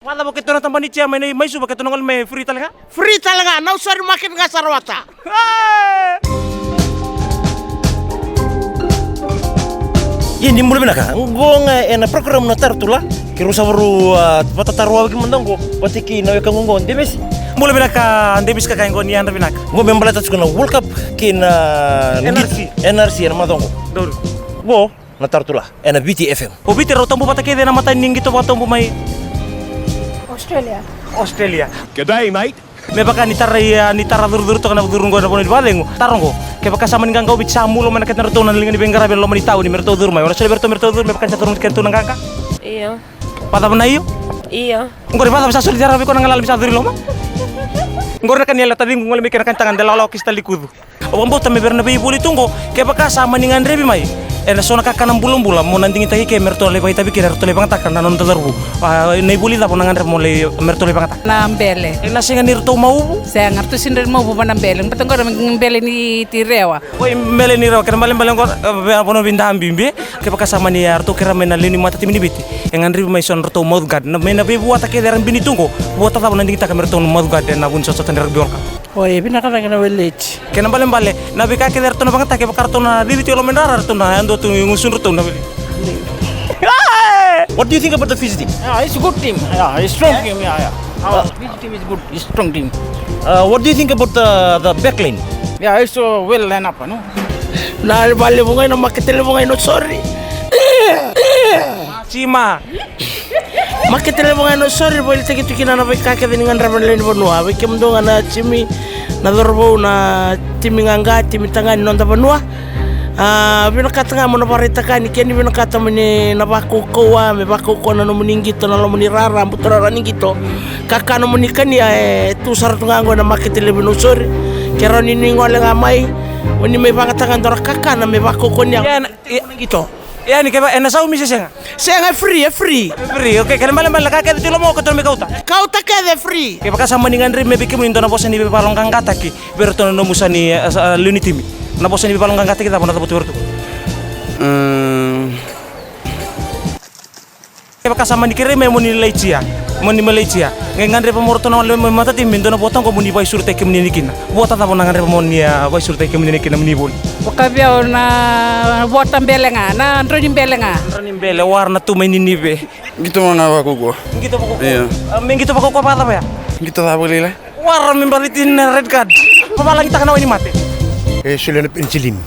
Pala mo kito na tambani siya may suba kito ngal may free talaga. Free talaga, na usari makin nga sarwata. Ini mulai benaka. Ngong ena program na tartula. Kiro sa baru patataruwa bagi mandongo. Patiki na weka ngongon. Demes. Mulai binaka andebis ka kain goni anda binaka. Ngom membalata tsukuna World Cup kina NRC na madongo. Dor. Wo na tartula. Ena BTFM. O biti ro tambu patake de na mata ningi to tambu mai Australia. Good day, mate. Me baka ni tara dur to kana durungo na poni balengo. Tarongo. Ke baka sama ningang gau bica mulo mana ketna to na linga ni bengara belo mani tau ni merto dur mai. Ora sele merto dur me baka caturun kentu nang kaka. Iya. Pada mana iyo? Iya. Ngore pada bisa suri jarabe ko nang ngalal bisa duri loma. Ngore kan yala tadi ngol me kan tangan dalaw kista likudu. O ambo ta me berna be buli tunggo ke baka sama ningan rebi mai. Ena sona kaka nang bulum-bulam mo nandingi tahi ke merto le bai tabi ke merto le bangata kan nanon tadarbu. Nei buli da ponangan re mo le merto le bangata. Nambele. Ena singa nirto mau. Saya ngartu sindir mau bukan nambele. Betul kau nambele ni tirewa. Oi mele ni raw kan malem ko bono binda ambimbe ke baka sama ni arto kera mena leni mata timini biti. Engan ribu mai son rto mod gad na mena be buata ke daran bini tunggo. Buata ta nandingi ta merto mod gad na bun so tan biorka. Oi, binaka na village. Kena balem bale na be ka ke darto na bangata ke bakarto na dili ti lo menara to na ando tu ngusun rto na. What do you think about the Fiji team? Yeah, it's a good team. Yeah, it's strong team. Yeah. Our Fiji team is good. It's strong team. What do you think about the backline? Yeah, it's well line up, no? Na bale mo ngayon makitele mo ngayon sorry. Cima. Makitele mo ngayon sorry boy tagi tukina na bay kaka dengan ramen lain bonua. Bay kemdo na chimi na dorbo na timi nganga timi tangan non ta bonua. Binakata nga mo na parita ka ni kani binakata mo ni nabakukuwa me bakukuwa na mo ninggito na mo ni rara butura ninggito kakano mo ni kani tu sarto nga ngo na makitele mo sorry kero ni ngole nga mai woni may pangatangan dora kakana me bakukuwa niya ninggito. Yani ke ena sau misi senga. Senga free. Free. Okay, kan balem bale ka ke ti lo mo ko to me kauta. Kauta ke de free. Ke baka sama ningan re me bikimu into na bosa ni be palong kang kata ki berto no musani lunitimi. Na bosa ni be palong kang kata kita pona tabutu bertu. Ke baka sama ni kere me moni leicia. Moni Malaysia. Ngan re pamorto na le mata tim into na botang ko muni bai surte ke muni nikina. Bota ta pona ngan re moni bai surte ke muni nikina muni bol. Wakabia na buatan belenga, na andronim belenga. Ranim bele warna tu main ini be. Gitu mga wakuko. Gitu pokok. Iya. Gitu pokok apa apa ya? Gitu ta boleh lah. War membalitin red card. Papalang kita kena ini mati. Sudah penicillin.